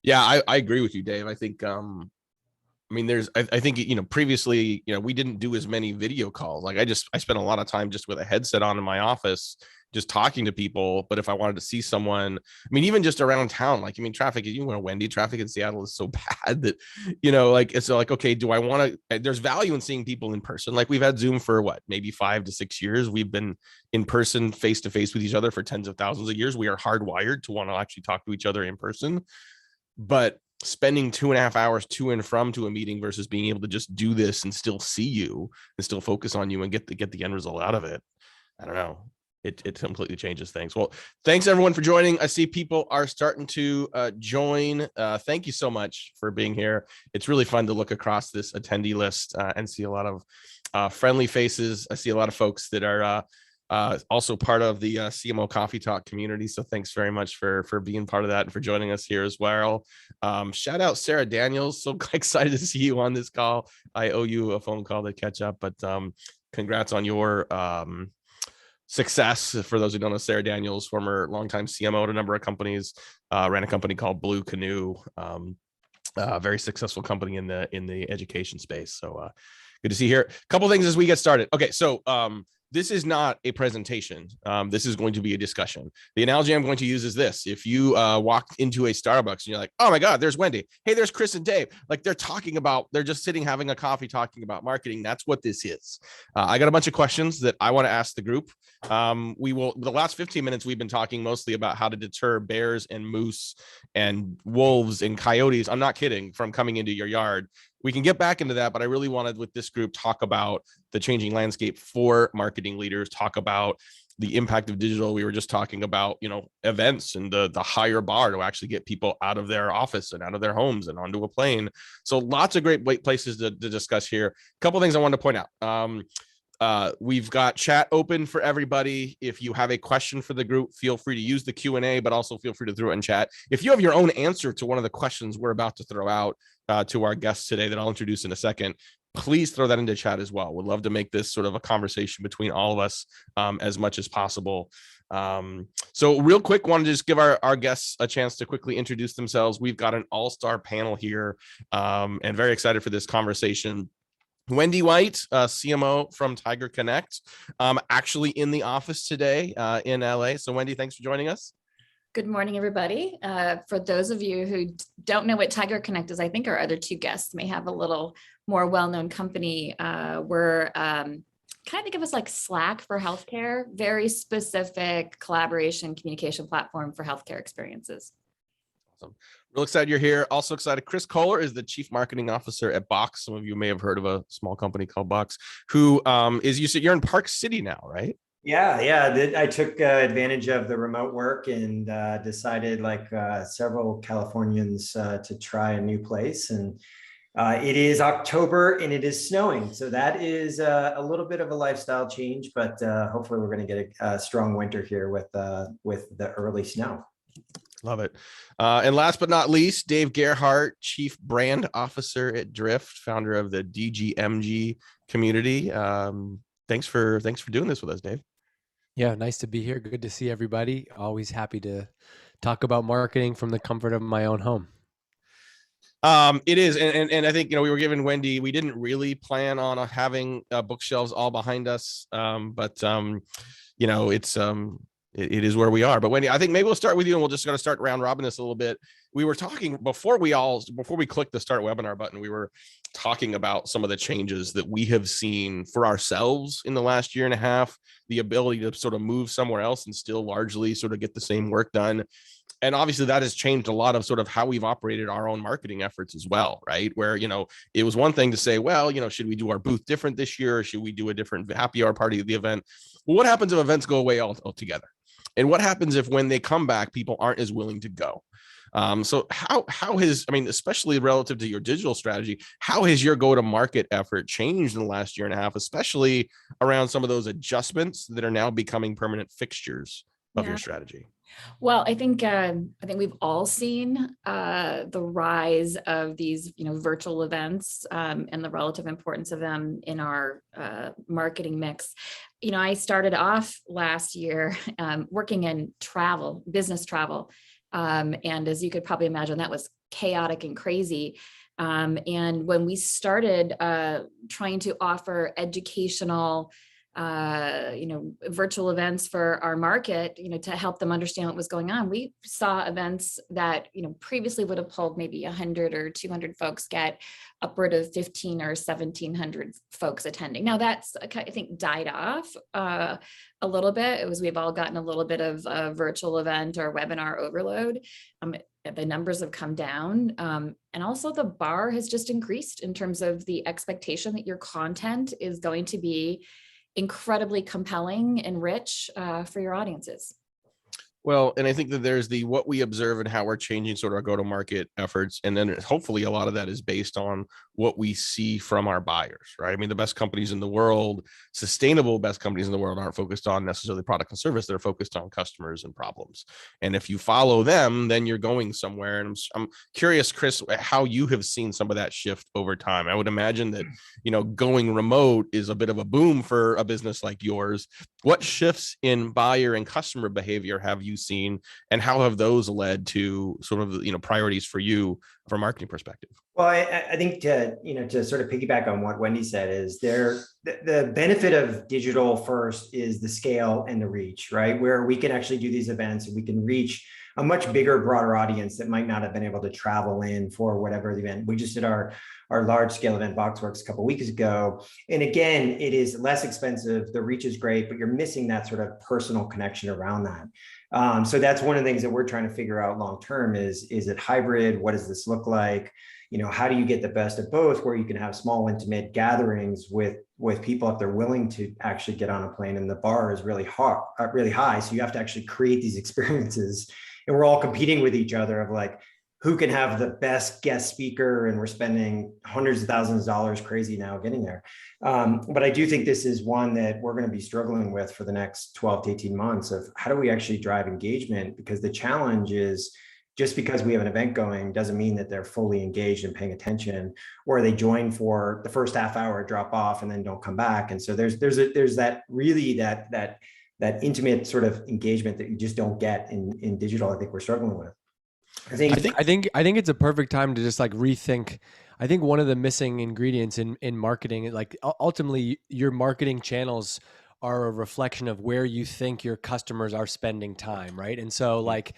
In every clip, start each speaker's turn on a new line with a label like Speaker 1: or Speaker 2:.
Speaker 1: Yeah, I agree with you, Dave. I think, I mean, I think, previously, we didn't do as many video calls. Like I spent a lot of time just with a headset on in my office, just talking to people. But if I wanted to see someone, I mean, even just around town, like, I mean, traffic, Wendy, traffic in Seattle is so bad that, like, it's like, okay, do I want to, there's value in seeing people in person. Like we've had Zoom for what, maybe 5 to 6 years. We've been in person, face to face with each other for tens of thousands of years. We are hardwired to want to actually talk to each other in person. But spending 2.5 hours to and from to a meeting versus being able to just do this and still see you and still focus on you and get the end result out of it, I don't know. It completely changes things. Well, thanks everyone for joining. I see people are starting to join. Thank you so much for being here. It's really fun to look across this attendee list and see a lot of friendly faces. I see a lot of folks that are also part of the CMO Coffee Talk community. So thanks very much for being part of that and for joining us here as well. Shout out Sarah Daniels. So excited to see you on this call. I owe you a phone call to catch up, but congrats on your success. For those who don't know, Sarah Daniels, former longtime CMO at a number of companies, ran a company called Blue Canoe. Very successful company in the education space. So good to see you here. A couple things as we get started. Okay, so this is not a presentation. This is going to be a discussion. The analogy I'm going to use is this. If you walk into a Starbucks and you're like, oh my God, there's Wendy. Hey, there's Chris and Dave. Like they're just sitting having a coffee talking about marketing. That's what this is. I got a bunch of questions that I want to ask the group. The last 15 minutes, we've been talking mostly about how to deter bears and moose and wolves and coyotes. I'm not kidding, from coming into your yard. We can get back into that, but I really wanted with this group talk about the changing landscape for marketing leaders, talk about the impact of digital. We were just talking about, events and the higher bar to actually get people out of their office and out of their homes and onto a plane. So lots of great places to discuss here. A couple of things I wanted to point out. We've got chat open for everybody. If you have a question for the group, feel free to use the Q&A, but also feel free to throw it in chat. If you have your own answer to one of the questions we're about to throw out to our guests today that I'll introduce in a second, please throw that into chat as well. We'd love to make this sort of a conversation between all of us as much as possible. So real quick, want to just give our guests a chance to quickly introduce themselves. We've got an all-star panel here and very excited for this conversation. Wendy White, CMO from Tiger Connect, actually in the office today in LA. So Wendy, thanks for joining us.
Speaker 2: Good morning, everybody. For those of you who don't know what Tiger Connect is, I think our other two guests may have a little more well-known company. We're kind of think of us like Slack for healthcare, very specific collaboration communication platform for healthcare experiences.
Speaker 1: Awesome. Real excited you're here. Also excited. Chris Kohler is the Chief Marketing Officer at Box. Some of you may have heard of a small company called Box, who you said you're in Park City now, right?
Speaker 3: Yeah. I took advantage of the remote work and decided, like several Californians, to try a new place. And it is October and it is snowing. So that is a little bit of a lifestyle change, but hopefully we're going to get a strong winter here with the early snow.
Speaker 1: Love it. And last but not least, Dave Gerhardt, Chief Brand Officer at Drift, founder of the DGMG community. Thanks for doing this with us, Dave.
Speaker 4: Yeah, nice to be here. Good to see everybody. Always happy to talk about marketing from the comfort of my own home.
Speaker 1: It is. And I think, we were giving Wendy, we didn't really plan on having bookshelves all behind us. But it is where we are. But Wendy, I think maybe we'll start with you and we'll just going to start round robin this a little bit. We were talking before we clicked the start webinar button, we were talking about some of the changes that we have seen for ourselves in the last year and a half, the ability to sort of move somewhere else and still largely sort of get the same work done. And obviously that has changed a lot of sort of how we've operated our own marketing efforts as well, right? Where, it was one thing to say, well, should we do our booth different this year? Or should we do a different happy hour party at the event? Well, what happens if events go away altogether? And what happens if when they come back, people aren't as willing to go? So how has, especially relative to your digital strategy, how has your go-to-market effort changed in the last year and a half, especially around some of those adjustments that are now becoming permanent fixtures of your strategy?
Speaker 2: Well, I think we've all seen the rise of these, virtual events and the relative importance of them in our marketing mix. I started off last year working in travel, business travel. And as you could probably imagine, that was chaotic and crazy. And when we started trying to offer educational, virtual events for our market, to help them understand what was going on, we saw events that, previously would have pulled maybe 100 or 200 folks get upward of 15 or 1,700 folks attending. Now that's, I think, died off a little bit. We've all gotten a little bit of a virtual event or webinar overload. The numbers have come down. And also the bar has just increased in terms of the expectation that your content is going to be incredibly compelling and rich for your audiences.
Speaker 1: Well, and I think that there's what we observe and how we're changing sort of our go-to-market efforts. And then hopefully a lot of that is based on what we see from our buyers, right? I mean, the best companies in the world, sustainable best companies in the world, aren't focused on necessarily product and service. They're focused on customers and problems. And if you follow them, then you're going somewhere. And I'm curious, Chris, how you have seen some of that shift over time. I would imagine that, going remote is a bit of a boom for a business like yours. What shifts in buyer and customer behavior have you seen, and how have those led to sort of priorities for you from a marketing perspective?
Speaker 3: Well, I think to sort of piggyback on what Wendy said is the benefit of digital first is the scale and the reach, right? Where we can actually do these events and we can reach a much bigger, broader audience that might not have been able to travel in for whatever the event. We just did our large scale event, BoxWorks, a couple of weeks ago. And again, it is less expensive. The reach is great, but you're missing that sort of personal connection around that. So that's one of the things that we're trying to figure out long-term is it hybrid? What does this look like? How do you get the best of both, where you can have small, intimate gatherings with people if they're willing to actually get on a plane, and the bar is really high. So you have to actually create these experiences, and we're all competing with each other of like, who can have the best guest speaker, and we're spending hundreds of thousands of dollars crazy now getting there. But I do think this is one that we're going to be struggling with for the next 12 to 18 months of how do we actually drive engagement? Because the challenge is, just because we have an event going doesn't mean that they're fully engaged and paying attention, or they join for the first half hour, drop off, and then don't come back. And so there's that really that intimate sort of engagement that you just don't get in digital. I think we're struggling with.
Speaker 4: I think it's a perfect time to just like rethink. I think one of the missing ingredients in marketing, like ultimately your marketing channels are a reflection of where you think your customers are spending time, right? And so like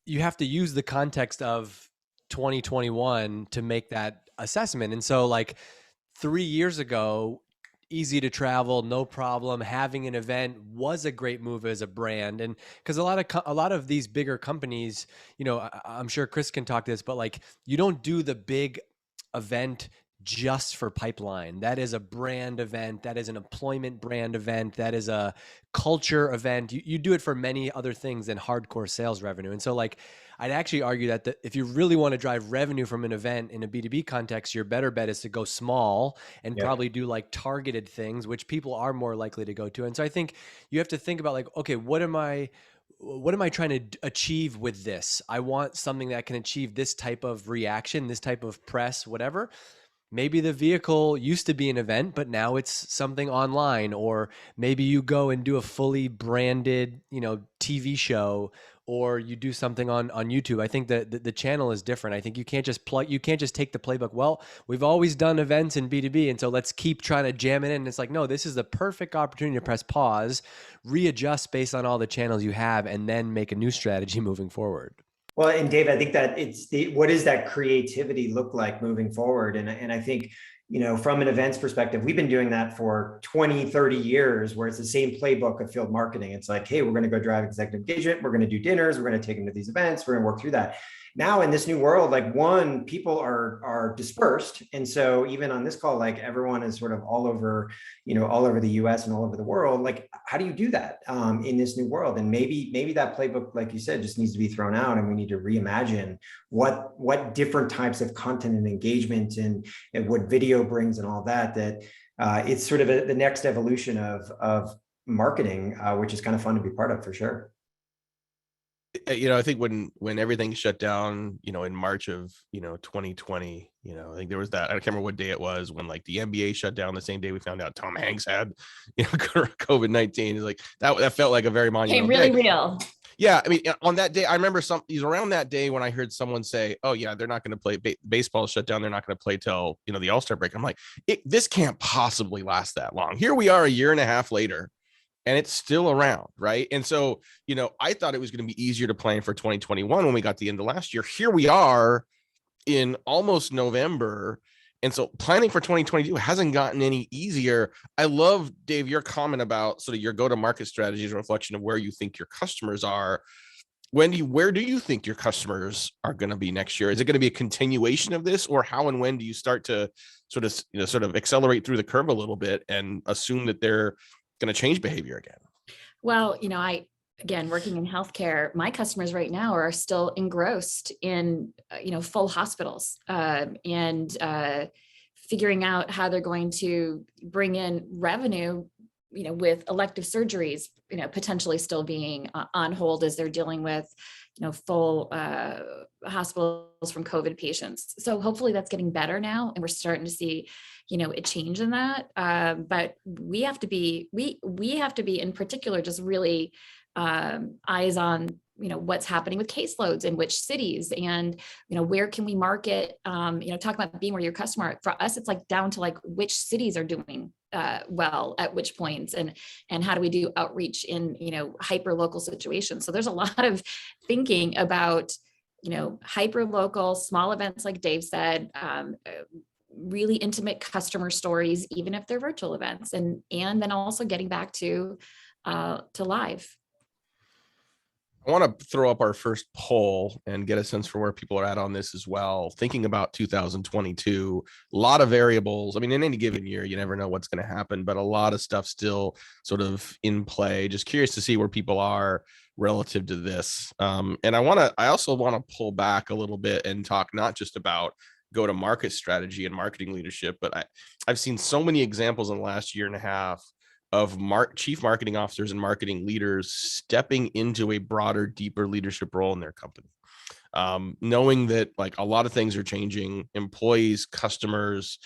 Speaker 4: you have to use the context of 2021 to make that assessment. And so like 3 years ago, easy to travel, no problem. Having an event was a great move as a brand. And because a lot of these bigger companies, I'm sure Chris can talk this, but like you don't do the big event just for pipeline. That is a brand event. That is an employment brand event. That is a culture event. You do it for many other things than hardcore sales revenue. And so like, I'd actually argue that if you really want to drive revenue from an event in a B2B context, your better bet is to go small and probably do like targeted things, which people are more likely to go to. And so I think you have to think about like, okay, what am I trying to achieve with this? I want something that can achieve this type of reaction, this type of press, whatever. Maybe the vehicle used to be an event, but now it's something online, or maybe you go and do a fully branded, TV show, or you do something on YouTube. I think that the channel is different. I think you can't just take the playbook. Well, we've always done events in B2B, and so let's keep trying to jam it in. And it's like, no, this is the perfect opportunity to press pause, readjust based on all the channels you have, and then make a new strategy moving forward.
Speaker 3: Well, and Dave, I think that what does that creativity look like moving forward? And I think, from an events perspective, we've been doing that for 20, 30 years, where it's the same playbook of field marketing. It's like, hey, we're going to go drive executive engagement. We're going to do dinners. We're going to take them to these events. We're going to work through that. Now in this new world, like people are dispersed. And so even on this call, like everyone is sort of all over the US and all over the world. Like, how do you do that in this new world? And maybe that playbook, like you said, just needs to be thrown out, and we need to reimagine what different types of content and engagement and what video brings and all that it's sort of the next evolution of marketing, which is kind of fun to be part of for sure.
Speaker 1: I think when everything shut down, in March of, 2020, I think there was that, I can't remember what day it was, when like the NBA shut down the same day we found out Tom Hanks had, COVID-19. It's like that felt like a very monumental
Speaker 2: really
Speaker 1: day.
Speaker 2: real.
Speaker 1: Yeah, I mean, on that day, I remember around that day when I heard someone say, "Oh yeah, they're not going to play baseball shut down. They're not going to play till the All-Star break." I'm like, this can't possibly last that long. Here we are, a year and a half later, and it's still around, right? And so, I thought it was going to be easier to plan for 2021 when we got the end of last year. Here we are in almost November. And so planning for 2022 hasn't gotten any easier. I love, Dave, your comment about sort of your go-to-market strategy is a reflection of where you think your customers are. Wendy, where do you think your customers are going to be next year? Is it going to be a continuation of this, or how and when do you start to sort of accelerate through the curve a little bit and assume that they're going to change behavior again?
Speaker 2: Well, again, working in healthcare, my customers right now are still engrossed in, full hospitals, and figuring out how they're going to bring in revenue, with elective surgeries, potentially still being on hold as they're dealing with, full hospitals from COVID patients. So hopefully that's getting better now, and we're starting to see, a change in that. But we have to be in particular just really eyes on what's happening with caseloads in which cities, and where can we market, talk about being where your customer. For us, it's like down to like which cities are doing well at which points, and how do we do outreach in hyper local situations. So there's a lot of thinking about hyper local small events, like Dave said, really intimate customer stories, even if they're virtual events, and then also getting back to live.
Speaker 1: I want to throw up our first poll and get a sense for where people are at on this as well. Thinking about 2022, a lot of variables. I mean, in any given year, you never know what's going to happen, but a lot of stuff still sort of in play. Just curious to see where people are relative to this. And I also want to pull back a little bit and talk not just about go-to-market strategy and marketing leadership, but I've seen so many examples in the last year and a half of chief marketing officers and marketing leaders stepping into a broader, deeper leadership role in their company. Knowing that like a lot of things are changing, employees, customers,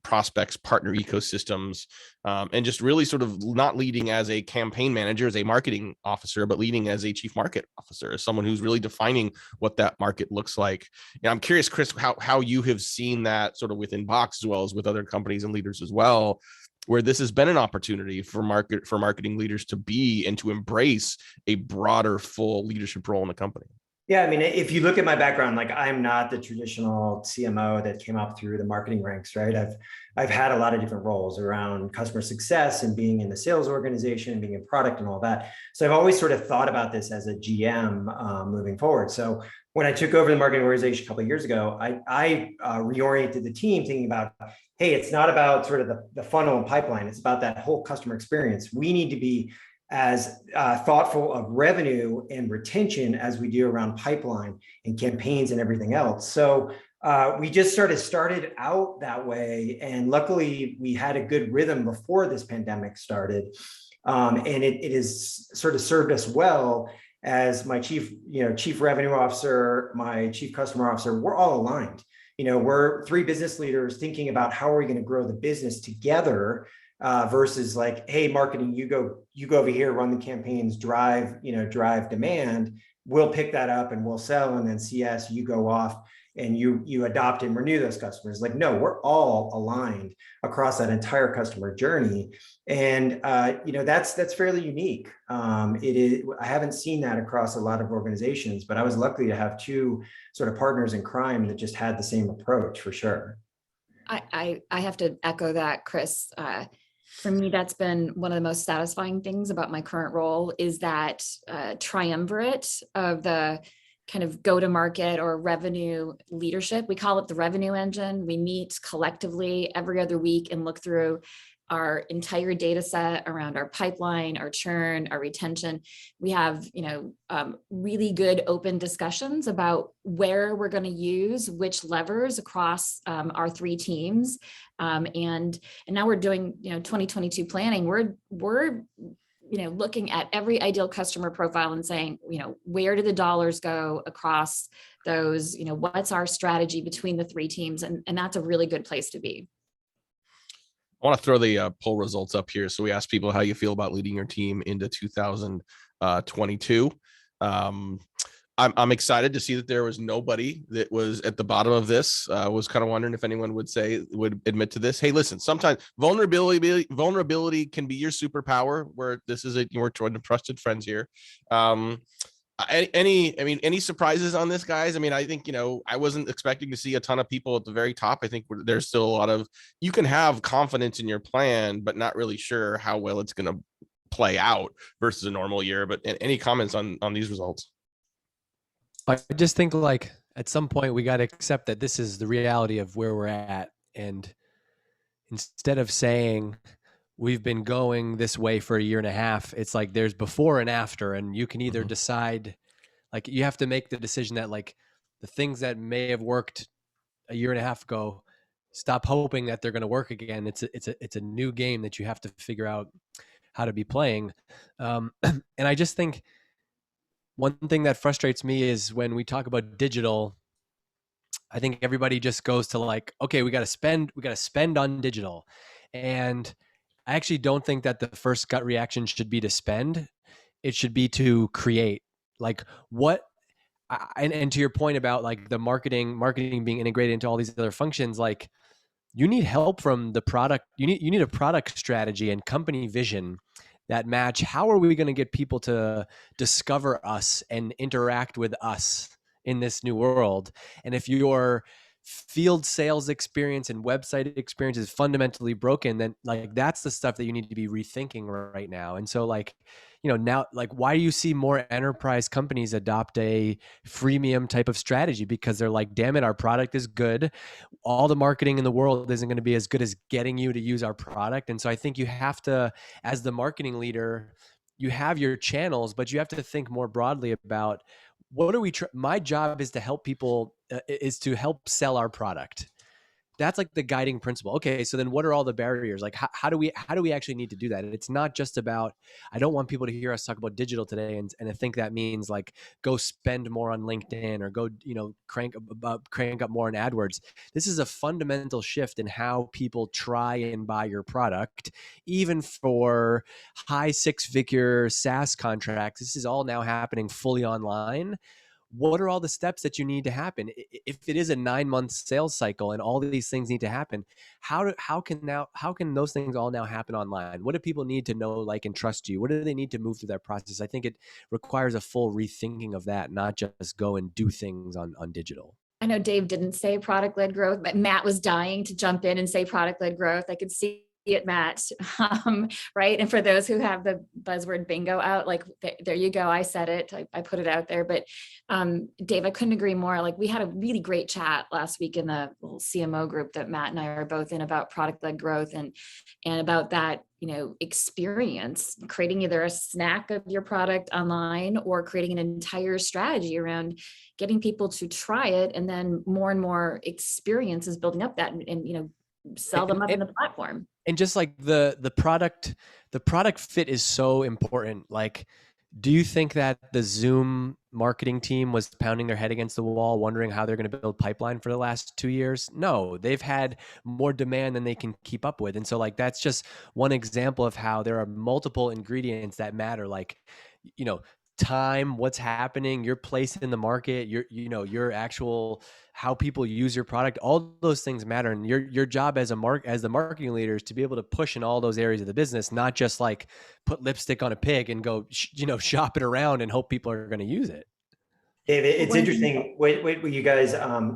Speaker 1: prospects, partner ecosystems, and just really sort of not leading as a campaign manager, as a marketing officer, but leading as a chief market officer, as someone who's really defining what that market looks like. And I'm curious, Chris, how you have seen that sort of within Box as well as with other companies and leaders as well, where this has been an opportunity for marketing leaders to be and to embrace a broader, full leadership role in the company.
Speaker 3: Yeah, I mean, if you look at my background, like I'm not the traditional CMO that came up through the marketing ranks, right? I've had a lot of different roles around customer success and being in the sales organization and being in product and all that. So I've always sort of thought about this as a GM moving forward. So when I took over the marketing organization a couple of years ago, I reoriented the team thinking about, hey, it's not about sort of the funnel and pipeline. It's about that whole customer experience. We need to be as thoughtful of revenue and retention as we do around pipeline and campaigns and everything else. So we just started out that way. And luckily we had a good rhythm before this pandemic started. And it has sort of served us well as my chief revenue officer, my chief customer officer. We're all aligned. We're three business leaders thinking about how are we going to grow the business together, versus like, hey, marketing, you go over here, run the campaigns, drive demand. We'll pick that up and we'll sell. And then CS, you go off and you adopt and renew those customers. Like, no, we're all aligned across that entire customer journey. And, that's fairly unique. It is, I haven't seen that across a lot of organizations, but I was lucky to have two sort of partners in crime that just had the same approach for sure.
Speaker 2: I have to echo that, Chris. For me, that's been one of the most satisfying things about my current role is that triumvirate of the kind of go-to-market or revenue leadership. We call it the revenue engine. We meet collectively every other week and look through our entire data set around our pipeline, our churn, our retention. We have, really good open discussions about where we're going to use which levers across our three teams. And now we're doing, 2022 planning. We're looking at every ideal customer profile and saying, where do the dollars go across those, what's our strategy between the three teams? And that's a really good place to be.
Speaker 1: I want to throw the poll results up here. So we asked people how you feel about leading your team into 2022. 22. I'm excited to see that there was nobody that was at the bottom of this. Was kind of wondering if anyone would admit to this. Hey, listen, sometimes vulnerability can be your superpower, where this is we're trusted friends here. Any surprises on this, guys? I mean, I think, I wasn't expecting to see a ton of people at the very top. I think there's still a lot of, you can have confidence in your plan, but not really sure how well it's going to play out versus a normal year. But any comments on these results?
Speaker 4: I just think like at some point we got to accept that this is the reality of where we're at. And instead of saying we've been going this way for a year and a half, it's like there's before and after, and you can either decide, like you have to make the decision that like the things that may have worked a year and a half ago, stop hoping that they're going to work again. It's a new game that you have to figure out how to be playing. And I just think one thing that frustrates me is when we talk about digital, I think everybody just goes to like, okay, we got to spend on digital. And I actually don't think that the first gut reaction should be to spend. It should be to create. Like what, and to your point about like the marketing being integrated into all these other functions, like you need help from the product. You need a product strategy and company vision that match. How are we going to get people to discover us and interact with us in this new world? And if your field sales experience and website experience is fundamentally broken, then like that's the stuff that you need to be rethinking right now. And so like, now, like, why do you see more enterprise companies adopt a freemium type of strategy? Because they're like, damn it, our product is good. All the marketing in the world isn't going to be as good as getting you to use our product. And so I think you have to, as the marketing leader, you have your channels, but you have to think more broadly about what are we, my job is to help people, is to help sell our product. That's like the guiding principle. Okay, so then what are all the barriers? Like how do we actually need to do that? And it's not just about, I don't want people to hear us talk about digital today and I think that means like go spend more on LinkedIn or go, crank up more on AdWords. This is a fundamental shift in how people try and buy your product, even for high six-figure SaaS contracts. This is all now happening fully online. What are all the steps that you need to happen? If it is a 9-month sales cycle and all these things need to happen, how can those things all now happen online? What do people need to know, like, and trust you? What do they need to move through that process? I think it requires a full rethinking of that, not just go and do things on digital.
Speaker 2: I know Dave didn't say product-led growth, but Matt was dying to jump in and say product-led growth. I could see it, Matt. Right. And for those who have the buzzword bingo out, like there you go. I said it, I put it out there, but Dave, I couldn't agree more. Like we had a really great chat last week in the little CMO group that Matt and I are both in about product-led growth and about that, experience, creating either a snack of your product online or creating an entire strategy around getting people to try it. And then more and more experiences building up that and sell them up in the platform.
Speaker 4: And just like the product fit is so important. Like, do you think that the Zoom marketing team was pounding their head against the wall, wondering how they're going to build pipeline for the last 2 years? No, they've had more demand than they can keep up with. And so like, that's just one example of how there are multiple ingredients that matter. Like, time, what's happening, your place in the market, your actual, how people use your product, all those things matter. And your job as the marketing leader is to be able to push in all those areas of the business, not just like put lipstick on a pig and go, shop it around and hope people are going to use it.
Speaker 3: David, it's interesting. Wait, you guys,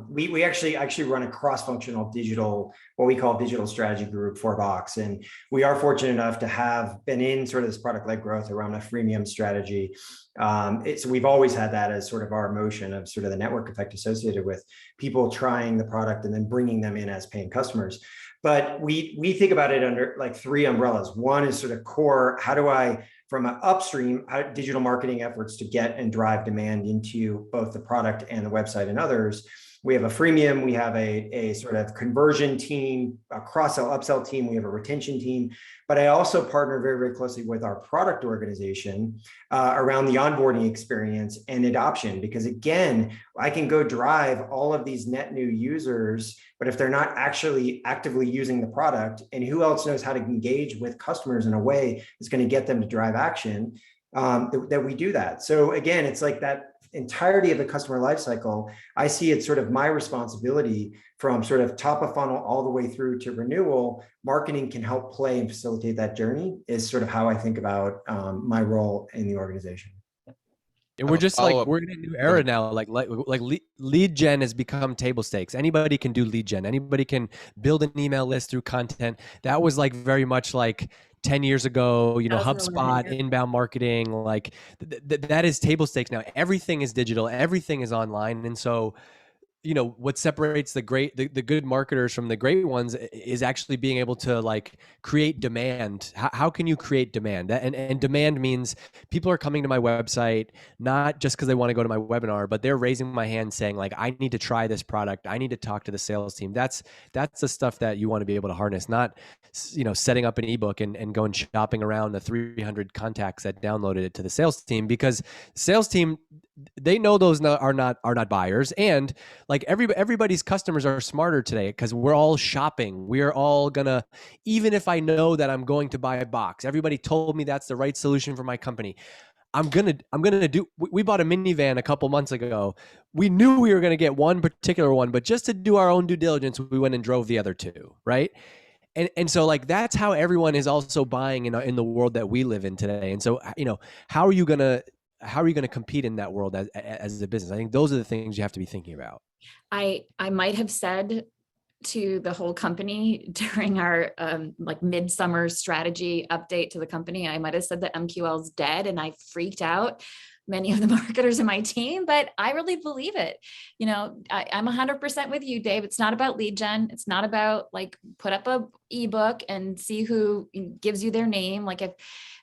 Speaker 3: we actually run a cross-functional digital, what we call digital strategy group for Vox. And we are fortunate enough to have been in sort of this product-led growth around a freemium strategy. So we've always had that as sort of our motion of sort of the network effect associated with people trying the product and then bringing them in as paying customers. But we think about it under like 3 umbrellas. One is sort of core, how do I, from an upstream digital marketing efforts to get and drive demand into both the product and the website and others. We have a freemium, we have a sort of conversion team, a cross-sell, upsell team, we have a retention team, but I also partner very, very closely with our product organization around the onboarding experience and adoption, because again, I can go drive all of these net new users, but if they're not actually actively using the product, and who else knows how to engage with customers in a way that's going to get them to drive action, that we do that. So again, it's like that entirety of the customer lifecycle. I see it sort of my responsibility from sort of top of funnel all the way through to renewal. Marketing can help play and facilitate that journey is sort of how I think about my role in the organization.
Speaker 4: And we're just like, we're in a new era now. Like lead gen has become table stakes. Anybody can do lead gen. Anybody can build an email list through content. That was like very much like 10 years ago, you know, HubSpot, inbound marketing, like that is table stakes now. Everything is digital. Everything is online. And so, you know, what separates the good marketers from the great ones is actually being able to like create demand. How can you create demand? And demand means people are coming to my website, not just because they want to go to my webinar, but they're raising my hand saying like, I need to try this product. I need to talk to the sales team. That's the stuff that you want to be able to harness, not, you know, setting up an ebook and going shopping around the 300 contacts that downloaded it to the sales team, because sales team, they know those are not buyers. And like everybody's customers are smarter today because we're all shopping. We are all gonna, even if I know that I'm going to buy a box, everybody told me that's the right solution for my company. I'm gonna do. We bought a minivan a couple months ago. We knew we were gonna get one particular one, but just to do our own due diligence, we went and drove the other two, right? And so like that's how everyone is also buying in the world that we live in today. And so, you know, how are you gonna compete in that world as a business? I think those are the things you have to be thinking about. I
Speaker 2: might have said to the whole company during our like midsummer strategy update to the company, I might have said that MQL's dead, and I freaked out many of the marketers in my team, but I really believe it. You know, I'm 100% with you, Dave. It's not about lead gen. It's not about like put up a ebook and see who gives you their name. Like if,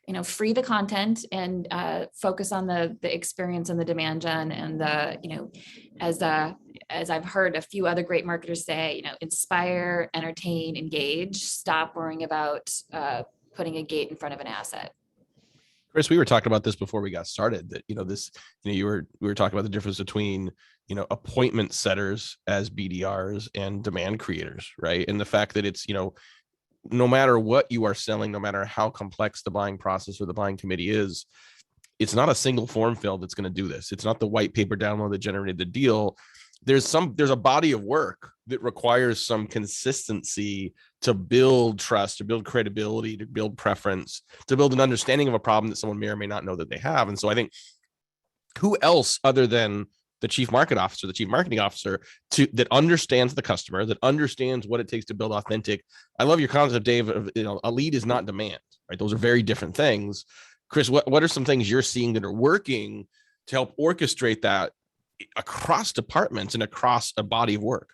Speaker 2: you know, free the content and focus on the experience and the demand gen and the, you know, as I've heard a few other great marketers say, you know, inspire, entertain, engage, stop worrying about putting a gate in front of an asset.
Speaker 1: Chris, we were talking about this before we got started, that, you know, this, you know, we were talking about the difference between, you know, appointment setters as BDRs and demand creators, right? And the fact that it's, you know, no matter what you are selling, no matter how complex the buying process or the buying committee is, it's not a single form fill that's going to do this. It's not the white paper download that generated the deal. There's a body of work that requires some consistency to build trust, to build credibility, to build preference, to build an understanding of a problem that someone may or may not know that they have. And so I think who else other than the chief marketing officer that understands the customer, that understands what it takes to build authentic. I love your concept, Dave, of, you know, a lead is not demand, right? Those are very different things. Chris, what are some things you're seeing that are working to help orchestrate that across departments and across a body of work?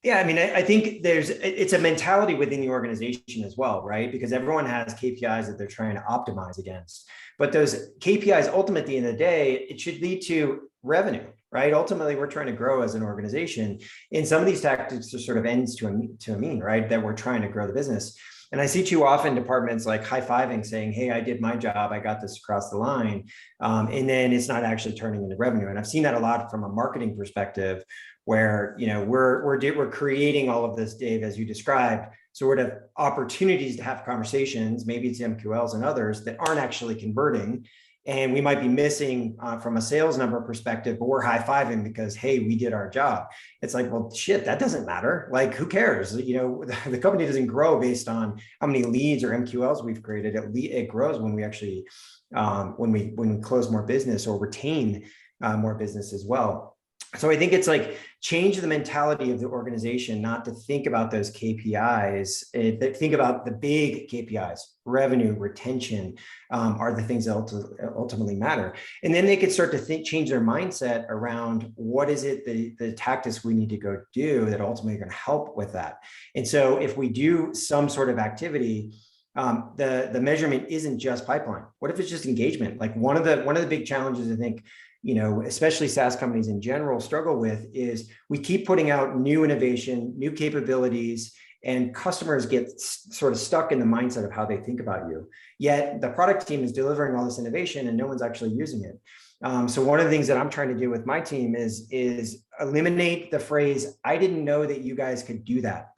Speaker 3: Yeah, I mean, I think it's a mentality within the organization as well, right? Because everyone has KPIs that they're trying to optimize against. But those KPIs, ultimately, at the end of the day, it should lead to revenue, right? Ultimately, we're trying to grow as an organization. And some of these tactics are sort of ends to a mean, right? That we're trying to grow the business. And I see too often departments like high-fiving saying, hey, I did my job, I got this across the line. And then it's not actually turning into revenue. And I've seen that a lot from a marketing perspective, where, you know, we're creating all of this, Dave, as you described, sort of opportunities to have conversations, maybe it's MQLs and others that aren't actually converting. And we might be missing from a sales number perspective, but we're high-fiving because, hey, we did our job. It's like, well, shit, that doesn't matter. Like, who cares? You know, the company doesn't grow based on how many leads or MQLs we've created. It grows when we actually, when we close more business or retain more business as well. So I think it's like change the mentality of the organization, not to think about those KPIs, think about the big KPIs, revenue, retention are the things that ultimately matter. And then they could start to change their mindset around what is it, the tactics we need to go do that ultimately are going to help with that. And so if we do some sort of activity, the measurement isn't just pipeline. What if it's just engagement? Like one of the big challenges, I think, you know, especially SaaS companies in general struggle with is we keep putting out new innovation, new capabilities, and customers get sort of stuck in the mindset of how they think about you. Yet the product team is delivering all this innovation and no one's actually using it. So one of the things that I'm trying to do with my team is eliminate the phrase, I didn't know that you guys could do that.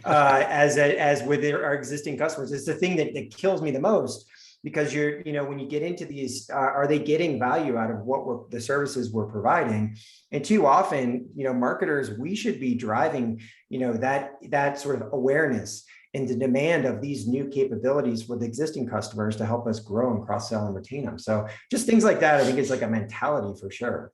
Speaker 3: As with our existing customers. It's the thing that kills me the most. because when you get into these, are they getting value out of what the services we're providing? And too often, marketers, we should be driving, that sort of awareness and the demand of these new capabilities with existing customers to help us grow and cross-sell and retain them. So just things like that, I think it's like a mentality for sure.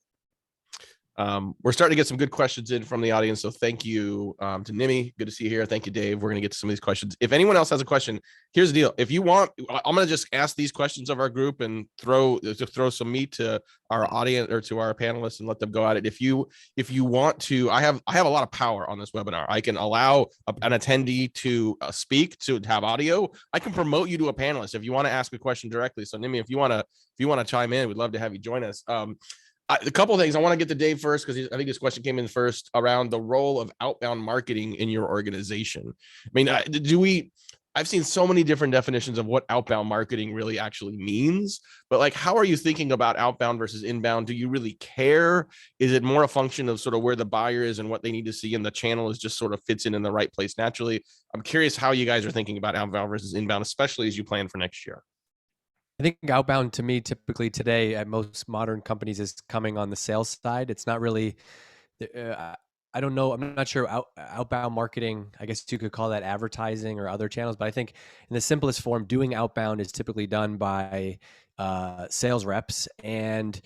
Speaker 1: We're starting to get some good questions in from the audience. So thank you to Nimi. Good to see you here. Thank you, Dave. We're going to get to some of these questions. If anyone else has a question, here's the deal. If you want, I'm going to just ask these questions of our group and throw some meat to our audience or to our panelists and let them go at it. If you want to, I have a lot of power on this webinar. I can allow an attendee to speak, to have audio. I can promote you to a panelist if you want to ask a question directly. So Nimi, if you want to chime in, we'd love to have you join us. A couple of things. I want to get to Dave first because I think this question came in first around the role of outbound marketing in your organization. I mean, I've seen so many different definitions of what outbound marketing really actually means, but like, how are you thinking about outbound versus inbound? Do you really care? Is it more a function of sort of where the buyer is and what they need to see, and the channel is just sort of fits in the right place naturally? I'm curious how you guys are thinking about outbound versus inbound, especially as you plan for next year.
Speaker 4: I think outbound to me typically today at most modern companies is coming on the sales side. It's not really, I don't know. I'm not sure outbound marketing, I guess you could call that advertising or other channels, but I think in the simplest form, doing outbound is typically done by sales reps. And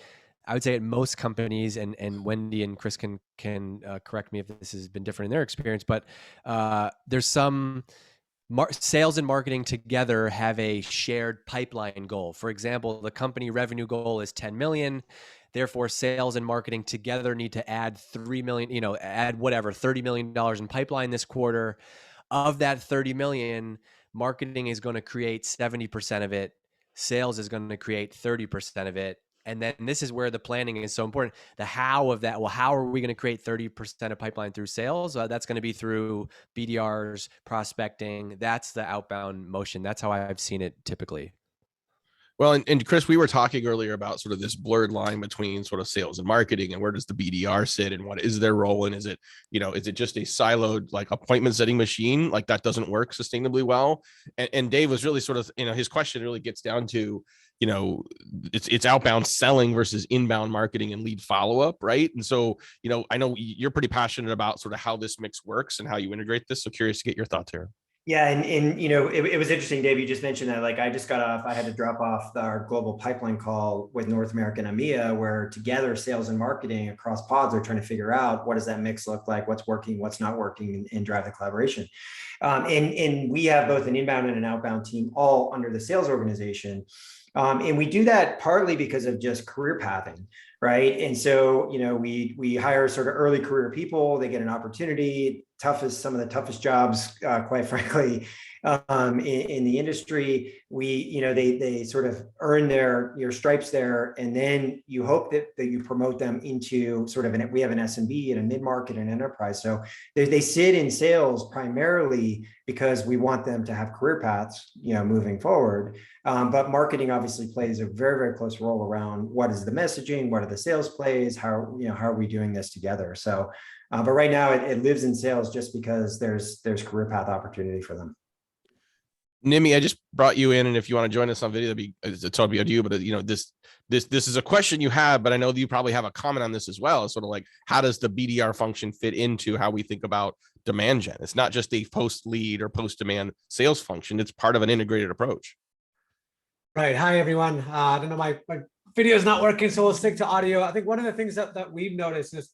Speaker 4: I would say at most companies, and Wendy and Chris can correct me if this has been different in their experience, but there's some sales and marketing together have a shared pipeline goal. For example, the company revenue goal is 10 million. Therefore, sales and marketing together need to add 3 million, add whatever, $30 million in pipeline this quarter. Of that 30 million, marketing is going to create 70% of it. Sales is going to create 30% of it. And then this is where the planning is so important. The how of that, well, how are we going to create 30% of pipeline through sales? That's going to be through BDRs, prospecting. That's the outbound motion. That's how I've seen it typically.
Speaker 1: Well, and Chris, we were talking earlier about sort of this blurred line between sort of sales and marketing, and where does the BDR sit and what is their role? And is it just a siloed like appointment setting machine? Like that doesn't work sustainably well. And Dave was really sort of, his question really gets down to, it's outbound selling versus inbound marketing and lead follow-up, right? And so, I know you're pretty passionate about sort of how this mix works and how you integrate this. So curious to get your thoughts here.
Speaker 3: Yeah. And it was interesting, Dave, you just mentioned that, like, I just got off, I had to drop off our global pipeline call with North America and EMEA, where together sales and marketing across pods are trying to figure out what does that mix look like, what's working, what's not working, and drive the collaboration. And we have both an inbound and an outbound team all under the sales organization. And we do that partly because of just career pathing, right? And so, we hire sort of early career people, they get an opportunity, some of the toughest jobs, quite frankly, in the industry. They sort of earn your stripes there, and then you hope that you promote them into sort of we have an SMB and a mid-market and enterprise. So they sit in sales primarily because we want them to have career paths, moving forward. But marketing obviously plays a very, very close role around what is the messaging, what are the sales plays, how are we doing this together? So, but right now it lives in sales just because there's career path opportunity for them.
Speaker 1: Nimi, I just brought you in, and if you want to join us on video, it's totally up to you. But this is a question you have, but I know that you probably have a comment on this as well. It's sort of like, how does the BDR function fit into how we think about demand gen? It's not just a post lead or post demand sales function. It's part of an integrated approach.
Speaker 5: Right. Hi, everyone. I don't know, my video is not working, so we'll stick to audio. I think one of the things that we've noticed is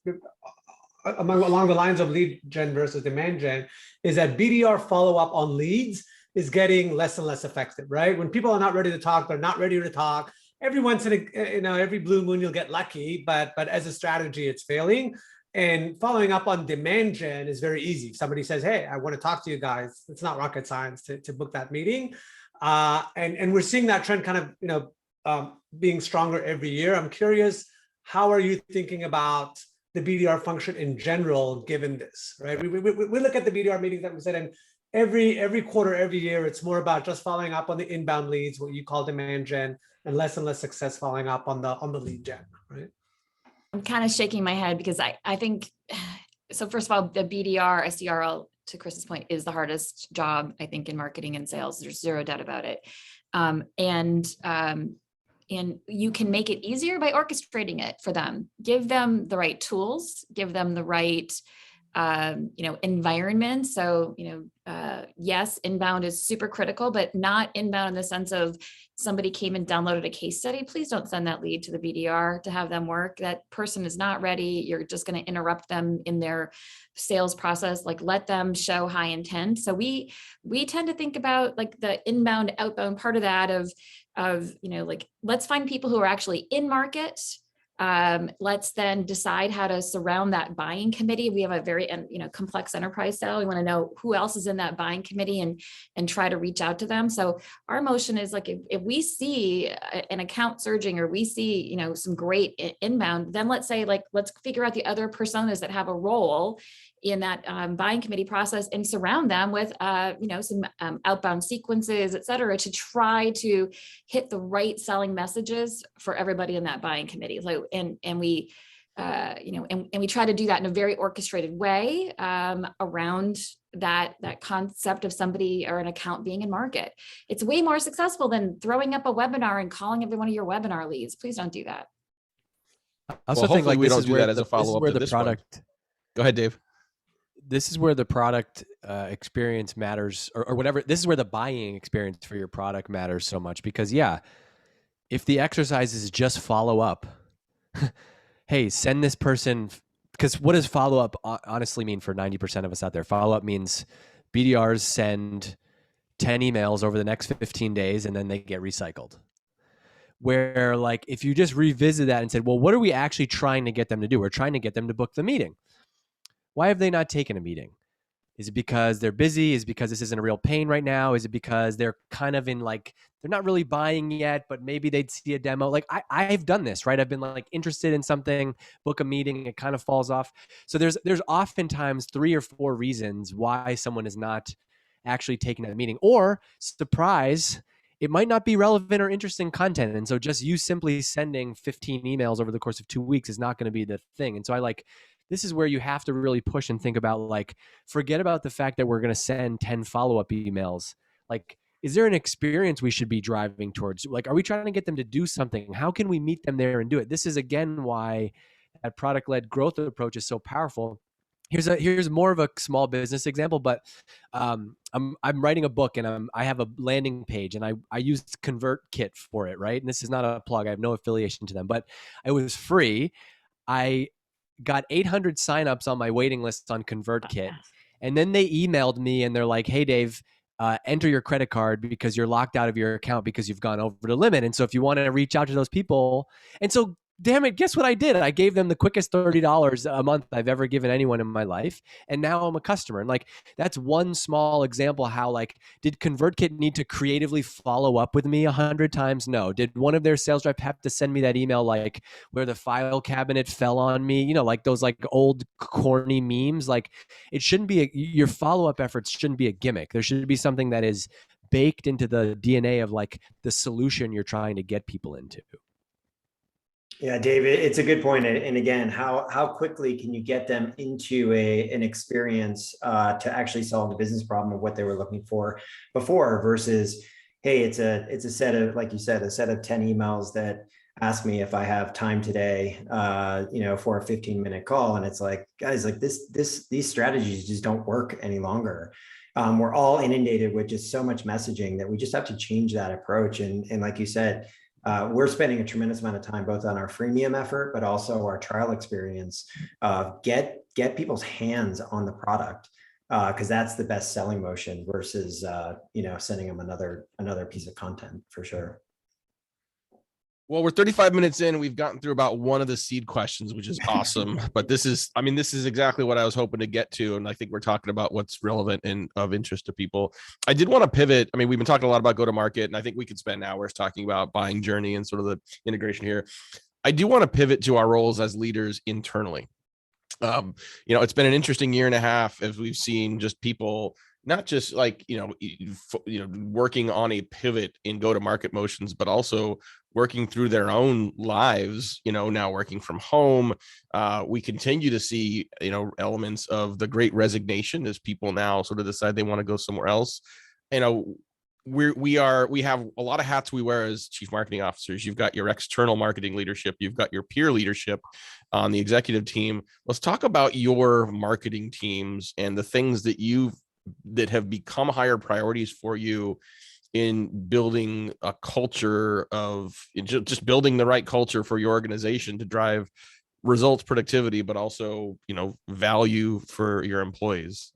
Speaker 5: along the lines of lead gen versus demand gen is that BDR follow-up on leads is getting less and less effective, right? When people are not ready to talk, they're not ready to talk. Every once in every blue moon, you'll get lucky, but as a strategy, it's failing. And following up on demand gen is very easy. Somebody says, hey, I want to talk to you guys. It's not rocket science to book that meeting. And we're seeing that trend kind of, being stronger every year. I'm curious, how are you thinking about the BDR function in general, given this, right? We look at the BDR meetings that we said, and every quarter, every year, it's more about just following up on the inbound leads, what you call demand gen, and less success following up on the lead gen, right? I'm
Speaker 2: kind of shaking my head because I think, so first of all, the BDR, SDR, I'll to Chris's point, is the hardest job, I think, in marketing and sales. There's zero doubt about it. And you can make it easier by orchestrating it for them. Give them the right tools, give them the right environment. So, yes, inbound is super critical, but not inbound in the sense of somebody came and downloaded a case study. Please don't send that lead to the BDR to have them work. That person is not ready. You're just going to interrupt them in their sales process. Like, let them show high intent. So we tend to think about like the inbound, outbound part of that of let's find people who are actually in market. Let's then decide how to surround that buying committee. We have a very complex enterprise sale. We want to know who else is in that buying committee and try to reach out to them. So our motion is like, if we see an account surging, or we see some great inbound, then let's figure out the other personas that have a role in that buying committee process and surround them with some outbound sequences, et cetera, to try to hit the right selling messages for everybody in that buying committee. So and we try to do that in a very orchestrated way around that concept of somebody or an account being in market. It's way more successful than throwing up a webinar and calling every one of your webinar leads. Please don't do that.
Speaker 4: I also think like
Speaker 1: we
Speaker 4: this
Speaker 1: don't
Speaker 4: is
Speaker 1: do
Speaker 4: where
Speaker 1: that as a follow-up to
Speaker 4: the
Speaker 1: this
Speaker 4: product.
Speaker 1: one. Go ahead, Dave.
Speaker 4: This is where the product experience matters, or whatever. This is where the buying experience for your product matters so much, because if the exercise is just follow up, hey, send this person, because what does follow up honestly mean for 90% of us out there? Follow up means BDRs send 10 emails over the next 15 days and then they get recycled. Where like, if you just revisit that and said, well, what are we actually trying to get them to do? We're trying to get them to book the meeting. Why have they not taken a meeting? Is it because they're busy? Is it because this isn't a real pain right now? Is it because they're kind of in like, they're not really buying yet, but maybe they'd see a demo? Like I've done this, right? I've been like interested in something, book a meeting, it kind of falls off. So there's oftentimes 3 or 4 reasons why someone is not actually taking a meeting, or surprise, it might not be relevant or interesting content. And so just you simply sending 15 emails over the course of 2 weeks is not going to be the thing. And so this is where you have to really push and think about, like, forget about the fact that we're going to send 10 follow-up emails. Like, is there an experience we should be driving towards? Like, are we trying to get them to do something? How can we meet them there and do it? This is, again, why that product-led growth approach is so powerful. Here's more of a small business example, but I'm writing a book, and I have a landing page, and I used ConvertKit for it, right? And this is not a plug. I have no affiliation to them, but it was free. I got 800 signups on my waiting list on ConvertKit. And then they emailed me and they're like, hey, Dave, enter your credit card because you're locked out of your account because you've gone over the limit. And so if you want to reach out to those people. And so, damn it, guess what I did? I gave them the quickest $30 a month I've ever given anyone in my life. And now I'm a customer. And like, that's one small example how, like, did ConvertKit need to creatively follow up with me 100 times? No. Did one of their sales reps have to send me that email, like where the file cabinet fell on me? Like those like old corny memes. Like, it shouldn't be your follow-up efforts shouldn't be a gimmick. There should be something that is baked into the DNA of like the solution you're trying to get people into.
Speaker 3: Yeah, David, it's a good point. And again, how quickly can you get them into an experience to actually solve the business problem of what they were looking for before, versus, hey, it's a set of, like you said, a set of 10 emails that ask me if I have time today, for a 15-minute call. And it's like, guys, like these strategies just don't work any longer. We're all inundated with just so much messaging that we just have to change that approach. And like you said, we're spending a tremendous amount of time both on our freemium effort, but also our trial experience. Get people's hands on the product, because that's the best selling motion versus sending them another piece of content for sure.
Speaker 1: Well, we're 35 minutes in. We've gotten through about one of the seed questions, which is awesome. But this is exactly what I was hoping to get to. And I think we're talking about what's relevant and of interest to people. I did want to pivot. I mean, we've been talking a lot about go-to-market, and I think we could spend hours talking about buying journey and sort of the integration here. I do want to pivot to our roles as leaders internally. It's been an interesting year and a half as we've seen just people not just like, working on a pivot in go-to-market motions, but also working through their own lives, now working from home. We continue to see, elements of the great resignation as people now sort of decide they want to go somewhere else. We have a lot of hats we wear as chief marketing officers. You've got your external marketing leadership, you've got your peer leadership on the executive team. Let's talk about your marketing teams and the things that have become higher priorities for you in building a culture of just building the right culture for your organization to drive results, productivity, but also, value for your employees.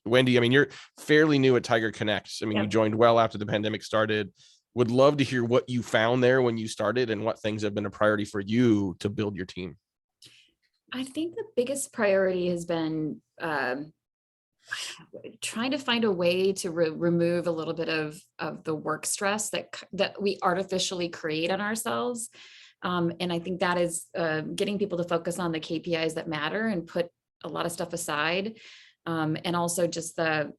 Speaker 1: Wendy, I mean, you're fairly new at Tiger Connect. I mean,
Speaker 2: Yep.
Speaker 1: You joined well after the pandemic started. Would love to hear what you found there when you started and what things have been a priority for you to build your team.
Speaker 2: I think the biggest priority has been trying to find a way to remove a little bit of the work stress that we artificially create on ourselves. And I think that is getting people to focus on the KPIs that matter and put a lot of stuff aside. And also just the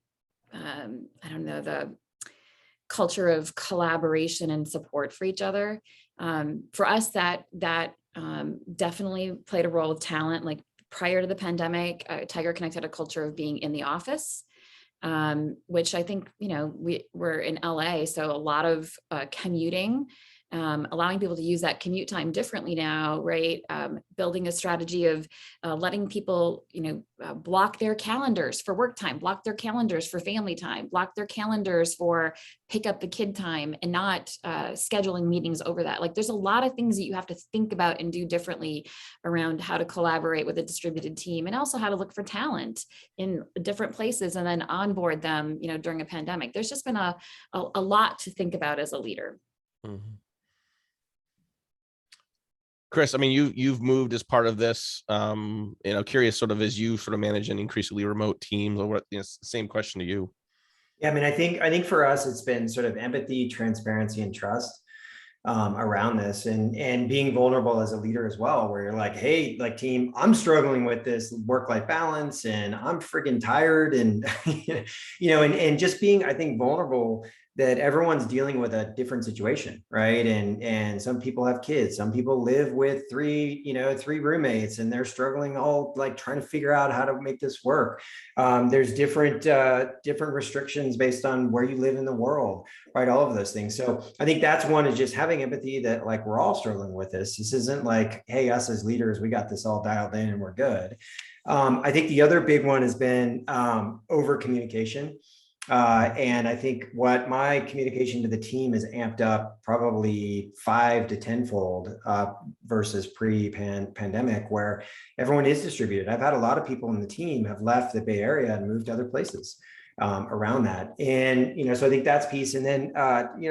Speaker 2: culture of collaboration and support for each other. For us, that definitely played a role with talent. Like prior to the pandemic, Tiger Connect had a culture of being in the office, which I think, we're in LA, so a lot of commuting, allowing people to use that commute time differently now, right? Building a strategy of letting people, block their calendars for work time, block their calendars for family time, block their calendars for pick up the kid time, and not scheduling meetings over that. Like there's a lot of things that you have to think about and do differently around how to collaborate with a distributed team, and also how to look for talent in different places and then onboard them, during a pandemic. There's just been a lot to think about as a leader.
Speaker 1: Mm-hmm. Chris, I mean, you've moved as part of this, curious sort of as you sort of manage an increasingly remote team, or what, same question to you.
Speaker 3: Yeah, I mean, I think for us, it's been sort of empathy, transparency, and trust around this, and being vulnerable as a leader as well, where you're like, hey, like team, I'm struggling with this work-life balance and I'm freaking tired. And, and just being, I think, vulnerable that everyone's dealing with a different situation, right? And some people have kids, some people live with three roommates, and they're struggling all like trying to figure out how to make this work. There's different restrictions based on where you live in the world, right? All of those things. So I think that's one, is just having empathy that like we're all struggling with this. This isn't like, hey, us as leaders, we got this all dialed in and we're good. I think the other big one has been over communication. And I think what my communication to the team is amped up probably 5 to 10-fold versus pre-pandemic, where everyone is distributed. I've had a lot of people in the team have left the Bay Area and moved to other places around that. And, so I think that's piece. And then,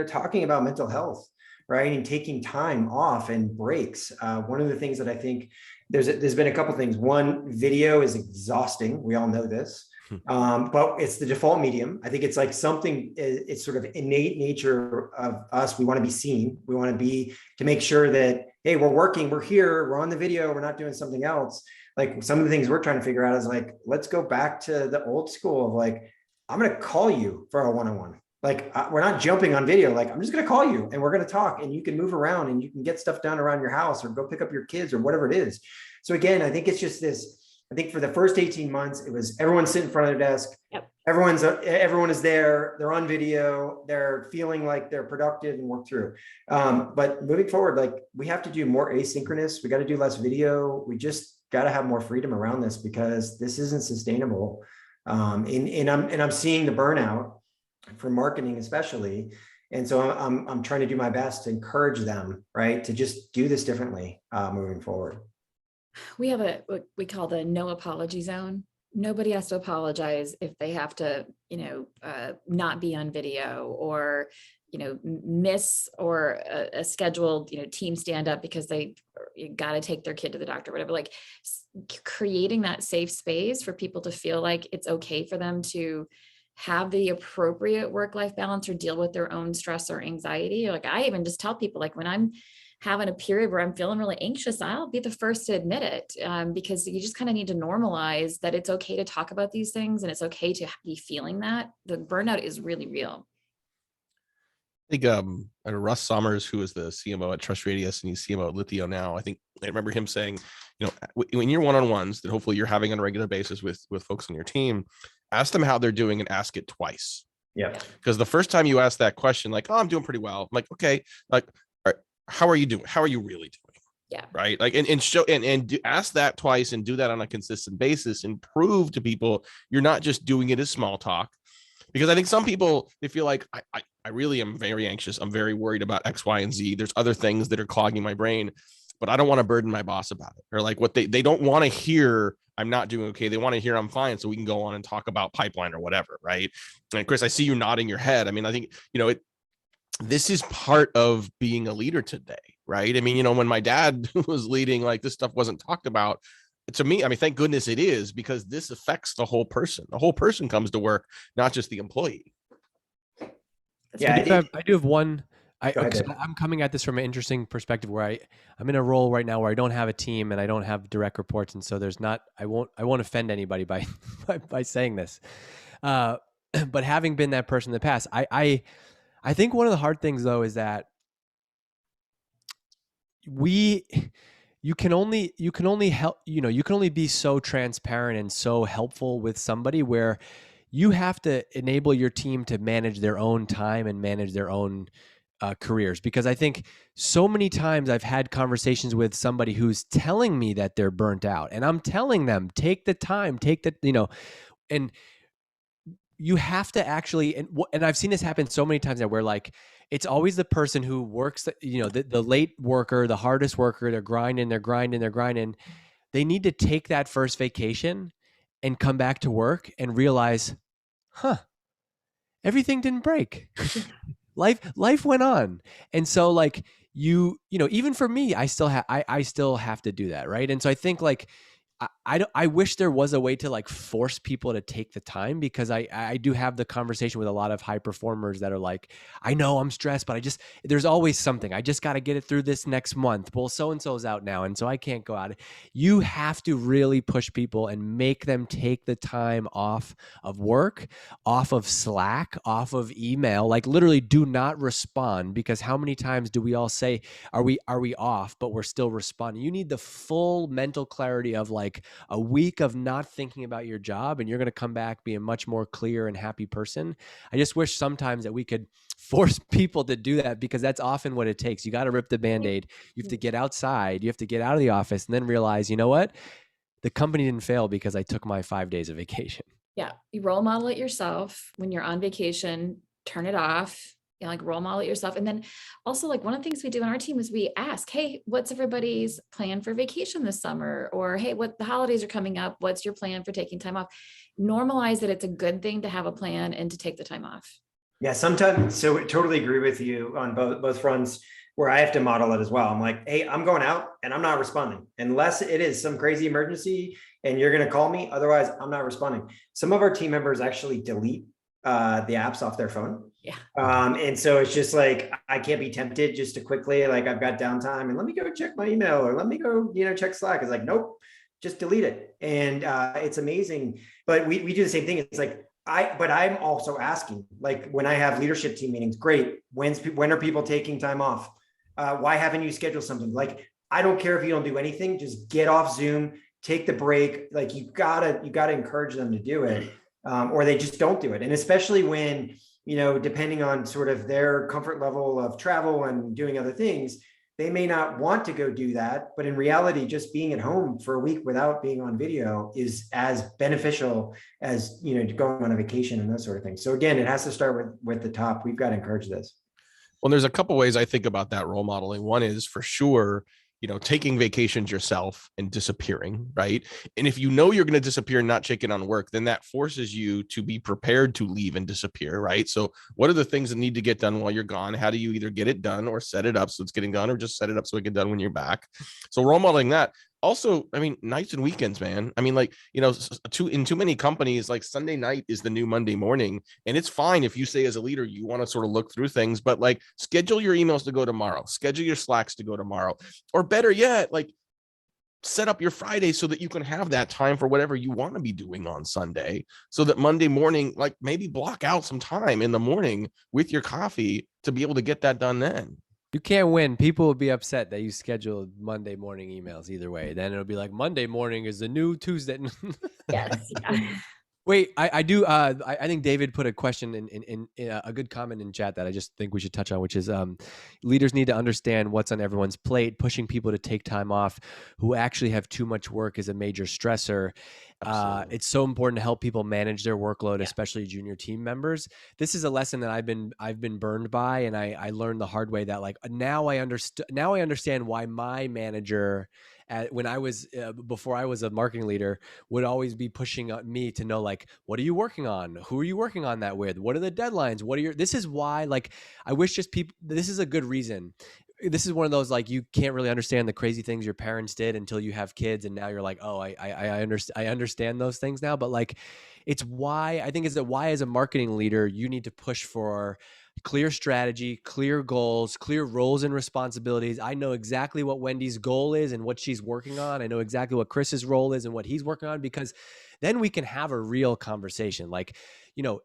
Speaker 3: talking about mental health, right? And taking time off and breaks. One of the things that I think there's been a couple things. One, video is exhausting. We all know this. But it's the default medium. I think it's like something, it's sort of innate nature of us. We want to be seen. We want to make sure that, hey, we're working, we're here, we're on the video, we're not doing something else. Like some of the things we're trying to figure out is like, let's go back to the old school of like, I'm going to call you for a one-on-one. Like we're not jumping on video. Like I'm just going to call you and we're going to talk, and you can move around and you can get stuff done around your house or go pick up your kids or whatever it is. So again, I think it's just this. I think for the first 18 months, it was everyone sit in front of their desk.
Speaker 2: Yep.
Speaker 3: Everyone is there. They're on video. They're feeling like they're productive and work through. But moving forward, like we have to do more asynchronous. We got to do less video. We just got to have more freedom around this, because this isn't sustainable. And I'm seeing the burnout for marketing, especially. And so I'm trying to do my best to encourage them, right, to just do this differently moving forward.
Speaker 2: We have what we call the no apology zone. Nobody has to apologize if they have to, not be on video, or, miss or a scheduled, team stand up because they got to take their kid to the doctor, whatever. Like creating that safe space for people to feel like it's okay for them to have the appropriate work-life balance or deal with their own stress or anxiety. Like I even just tell people, like when I'm having a period where I'm feeling really anxious, I'll be the first to admit it, because you just kind of need to normalize that it's okay to talk about these things and it's okay to be feeling that. The burnout is really real.
Speaker 1: I think Russ Sommers, who is the CMO at Trust Radius and he's CMO at Lithio now, I remember him saying, when you're one-on-ones that hopefully you're having on a regular basis with folks on your team, ask them how they're doing and ask it twice.
Speaker 3: Yeah.
Speaker 1: Because the first time you ask that question, like, oh, I'm doing pretty well. I'm like, okay, like, all right, how are you doing? How are you really doing?
Speaker 2: Yeah.
Speaker 1: Right. Like, ask that twice and do that on a consistent basis and prove to people you're not just doing it as small talk. Because I think some people, they feel like I really am very anxious. I'm very worried about X, Y, and Z. There's other things that are clogging my brain, but I don't want to burden my boss about it. Or like what they don't want to hear, I'm not doing okay. They want to hear I'm fine. So we can go on and talk about pipeline or whatever. Right. And Chris, I see you nodding your head. I mean, I think, this is part of being a leader today. Right. I mean, when my dad was leading, like this stuff wasn't talked about. To me, I mean, thank goodness it is, because this affects the whole person. The whole person comes to work, not just the employee.
Speaker 3: Yeah,
Speaker 4: I do have one.
Speaker 3: ahead.
Speaker 4: I'm coming at this from an interesting perspective where I'm in a role right now where I don't have a team and I don't have direct reports, and so I won't offend anybody by by saying this. But having been that person in the past, I think one of the hard things though is that you can only help, you can only be so transparent and so helpful with somebody where you have to enable your team to manage their own time and manage their own careers. Because I think so many times I've had conversations with somebody who's telling me that they're burnt out, and I'm telling them, take the time, and you have to actually, and I've seen this happen so many times now where like, it's always the person who works, the late worker, the hardest worker, they're grinding. They need to take that first vacation and come back to work and realize, everything didn't break. Life went on. And so like, even for me, I still have to do that. Right. And so I think like, I wish there was a way to like force people to take the time, because I do have the conversation with a lot of high performers that are like, I know I'm stressed, but there's always something. I just got to get it through this next month. Well, so-and-so's out now, and so I can't go out. You have to really push people and make them take the time off of work, off of Slack, off of email, like literally do not respond, because how many times do we all say, are we off, but we're still responding? You need the full mental clarity of like, a week of not thinking about your job, and you're going to come back being a much more clear and happy person. I just wish sometimes that we could force people to do that, because that's often what it takes. You got to rip the Band-Aid. You have to get outside. You have to get out of the office and then realize, you know what? The company didn't fail because I took my 5 days of vacation.
Speaker 2: Yeah. You role model it yourself. When you're on vacation, turn it off. Like role model it yourself. And then also like one of the things we do on our team is we ask, hey, what's everybody's plan for vacation this summer? Or, hey, what the holidays are coming up? What's your plan for taking time off? Normalize that it's a good thing to have a plan and to take the time off.
Speaker 3: Yeah, sometimes. So I totally agree with you on both fronts, where I have to model it as well. I'm like, hey, I'm going out and I'm not responding unless it is some crazy emergency and you're going to call me. Otherwise, I'm not responding. Some of our team members actually delete the apps off their phone.
Speaker 2: Yeah.
Speaker 3: And so it's just like, I can't be tempted just to quickly, like, I've got downtime and let me go check my email, or let me go, check Slack. It's like, nope, just delete it. And it's amazing. But we do the same thing. It's like, but I'm also asking, like, when I have leadership team meetings, great. When are people taking time off? Why haven't you scheduled something? Like, I don't care if you don't do anything, just get off Zoom, take the break. Like, you gotta encourage them to do it. Or they just don't do it. And especially when, depending on sort of their comfort level of travel and doing other things, they may not want to go do that. But in reality, just being at home for a week without being on video is as beneficial as, going on a vacation and those sort of things. So again, it has to start with the top. We've got to encourage this.
Speaker 1: Well, there's a couple ways I think about that role modeling. One is for sure, taking vacations yourself and disappearing, right? And if you know you're going to disappear and not check in on work, then that forces you to be prepared to leave and disappear, right? So what are the things that need to get done while you're gone? How do you either get it done or set it up so it's getting done, or just set it up so it get done when you're back? So role modeling that. also, I mean, nights and weekends, man. I mean, like, you know, in too many companies, like Sunday night is the new Monday morning. And it's fine if you say as a leader, you want to sort of look through things, but like schedule your emails to go tomorrow, schedule your Slacks to go tomorrow, or better yet, like set up your Friday so that you can have that time for whatever you want to be doing on Sunday, so that Monday morning, like maybe block out some time in the morning with your coffee to be able to get that done then.
Speaker 4: You can't win. People will be upset that you scheduled Monday morning emails either way. Then it'll be like Monday morning is the new Tuesday.
Speaker 2: Yes. Yeah.
Speaker 4: Wait, I do. I think David put a question in a good comment in chat that I just think we should touch on, which is leaders need to understand what's on everyone's plate. Pushing people to take time off who actually have too much work is a major stressor. It's so important to help people manage their workload, especially junior team members. This is a lesson that I've been burned by, and I learned the hard way that like now I understand why my manager when I was before I was a marketing leader would always be pushing me to know like, what are you working on? Who are you working on that with? What are the deadlines? This is why, like, I wish just people, this is a good reason. This is one of those, like, you can't really understand the crazy things your parents did until you have kids. And now you're like, oh, I understand those things now. But like, it's why I think is that why as a marketing leader, you need to push for clear strategy, clear goals, clear roles and responsibilities. I know exactly what Wendy's goal is and what she's working on. I know exactly what Chris's role is and what he's working on, because then we can have a real conversation. Like, you know,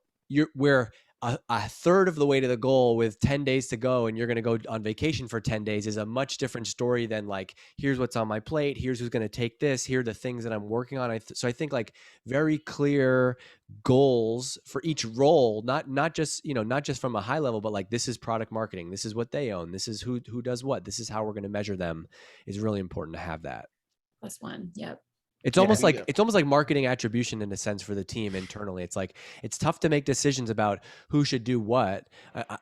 Speaker 4: we're a third of the way to the goal with 10 days to go, and you're going to go on vacation for 10 days is a much different story than like, here's what's on my plate. Here's who's going to take this. Here are the things that I'm working on. So I think like very clear goals for each role, not just, you know, not just from a high level, but like, this is product marketing. This is what they own. This is who does what. This is how we're going to measure them, is really important to have that.
Speaker 2: Plus one. Yep.
Speaker 4: It's almost like marketing attribution in a sense for the team internally. It's like, it's tough to make decisions about who should do what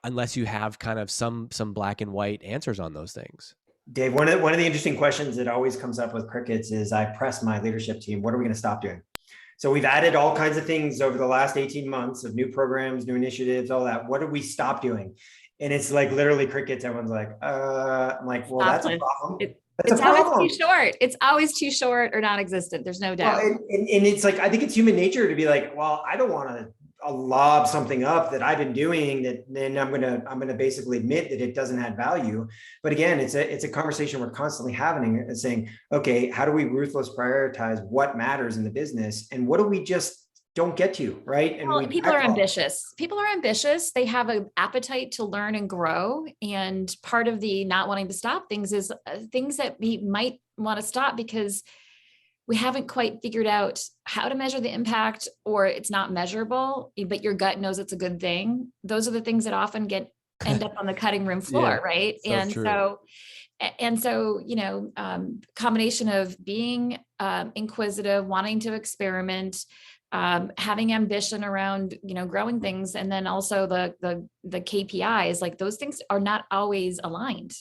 Speaker 4: unless you have kind of some black and white answers on those things.
Speaker 3: Dave, one of the interesting questions that always comes up with Crickets is I press my leadership team, what are we going to stop doing? So we've added all kinds of things over the last 18 months of new programs, new initiatives, all that. What did we stop doing? And it's like literally Crickets. Everyone's like, I'm like, well, that's a problem.
Speaker 2: It's always too short. It's always too short or non-existent. There's no doubt.
Speaker 3: Well, and it's like, I think it's human nature to be like, well, I don't want to lob something up that I've been doing that then I'm going to basically admit that it doesn't add value. But again, it's a conversation we're constantly having and saying, okay, how do we ruthless prioritize what matters in the business? And what do we just don't get to, right? And
Speaker 2: people are ambitious. People are ambitious. They have an appetite to learn and grow. And part of the not wanting to stop things is things that we might want to stop because we haven't quite figured out how to measure the impact, or it's not measurable, but your gut knows it's a good thing. Those are the things that often end up on the cutting room floor, right? So, you know, combination of being inquisitive, wanting to experiment, having ambition around, you know, growing things, and then also the KPIs, like those things are not always aligned.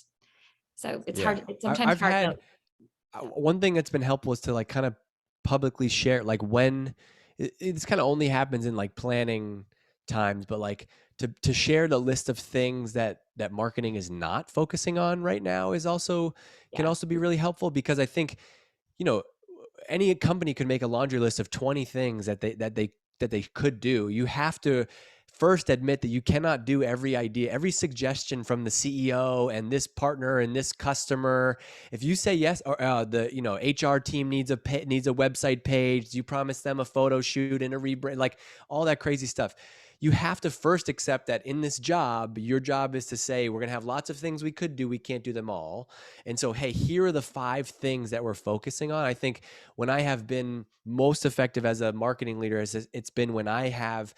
Speaker 2: So it's hard. It's sometimes hard.
Speaker 4: One thing that's been helpful is to like kind of publicly share, like when it's kind of only happens in like planning times, but like to share the list of things that marketing is not focusing on right now is also can also be really helpful, because I think, you know, any company could make a laundry list of 20 things that they could do. You have to first admit that you cannot do every idea, every suggestion from the CEO and this partner and this customer. If you say yes, or the, you know, HR team needs a website page, you promise them a photo shoot and a rebrand, like all that crazy stuff. You have to first accept that in this job, your job is to say, we're going to have lots of things we could do. We can't do them all. And so, hey, here are the 5 things that we're focusing on. I think when I have been most effective as a marketing leader, it's been when I have,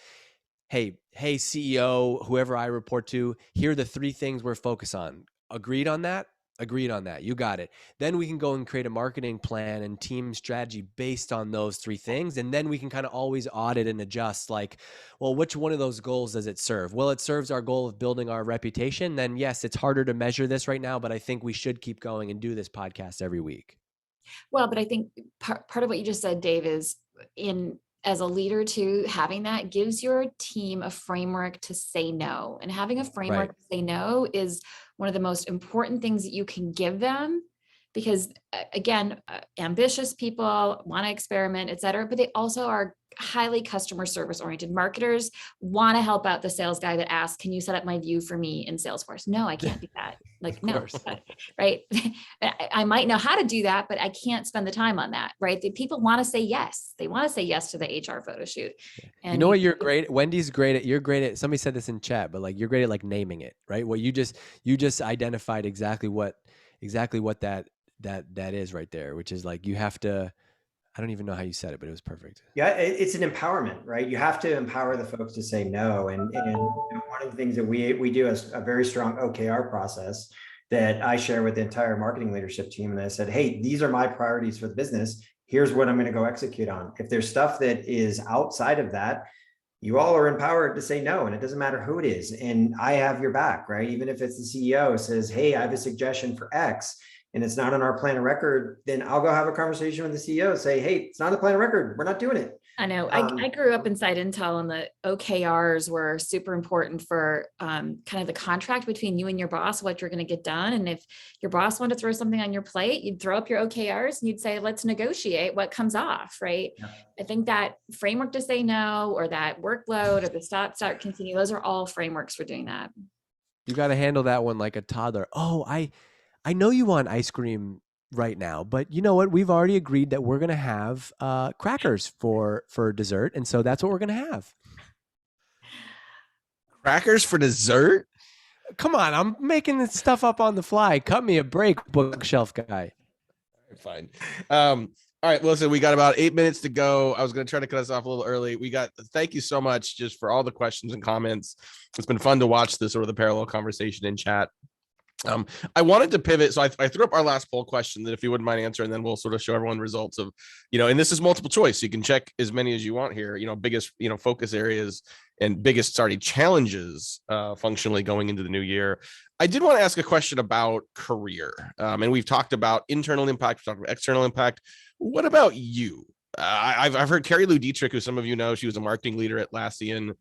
Speaker 4: hey, CEO, whoever I report to, here are the 3 things we're focused on. Agreed on that? Agreed on that. You got it. Then we can go and create a marketing plan and team strategy based on those 3 things. And then we can kind of always audit and adjust, like, well, which one of those goals does it serve? Well, it serves our goal of building our reputation. Then yes, it's harder to measure this right now, but I think we should keep going and do this podcast every week.
Speaker 2: Well, but I think part of what you just said, Dave, is as a leader too, having that gives your team a framework to say no. And having a framework to say no is one of the most important things that you can give them because again, ambitious people want to experiment, et cetera, but they also are highly customer service oriented. Marketers want to help out the sales guy that asks, can you set up my view for me in Salesforce? No, I can't do that. Like, no, right. I might know how to do that, but I can't spend the time on that. Right. The people want to say yes. They want to say yes to the HR photo shoot. And
Speaker 4: you know what, you're great. Wendy's great at, you're great at, somebody said this in chat, but like, you're great at like naming it, right? Well, you just identified exactly what that is right there, which is like, you have to, I don't even know how you said it, but it was perfect.
Speaker 3: Yeah, it's an empowerment, right? You have to empower the folks to say no. And one of the things that we do is a very strong OKR process that I share with the entire marketing leadership team. And I said, hey, these are my priorities for the business. Here's what I'm going to go execute on. If there's stuff that is outside of that, you all are empowered to say no, and it doesn't matter who it is. And I have your back, right? Even if it's the CEO says, hey, I have a suggestion for X, and it's not on our plan of record, then I'll go have a conversation with the CEO and say, hey, it's not on the plan of record. We're not doing it.
Speaker 2: I know. I grew up inside Intel, and the OKRs were super important for kind of the contract between you and your boss, what you're going to get done. And if your boss wanted to throw something on your plate, you'd throw up your OKRs and you'd say, let's negotiate what comes off, right? Yeah. I think that framework to say no, or that workload, or the stop, start, continue, those are all frameworks for doing that.
Speaker 4: You got to handle that one like a toddler. Oh, I know you want ice cream right now, but you know what? We've already agreed that we're going to have crackers for dessert. And so that's what we're going to have.
Speaker 1: Crackers for dessert?
Speaker 4: Come on. I'm making this stuff up on the fly. Cut me a break, bookshelf guy.
Speaker 1: Fine. All right. Listen, we got about 8 minutes to go. I was going to try to cut us off a little early. Thank you so much just for all the questions and comments. It's been fun to watch this sort of the parallel conversation in chat. I wanted to pivot. So I threw up our last poll question that if you wouldn't mind answering, then we'll sort of show everyone results of, and this is multiple choice. So you can check as many as you want here, biggest, focus areas and biggest challenges functionally going into the new year. I did want to ask a question about career. And we've talked about internal impact, we've talked about external impact. What about you? I've heard Carrie Lou Dietrich, who some of you know, she was a marketing leader at Atlassian.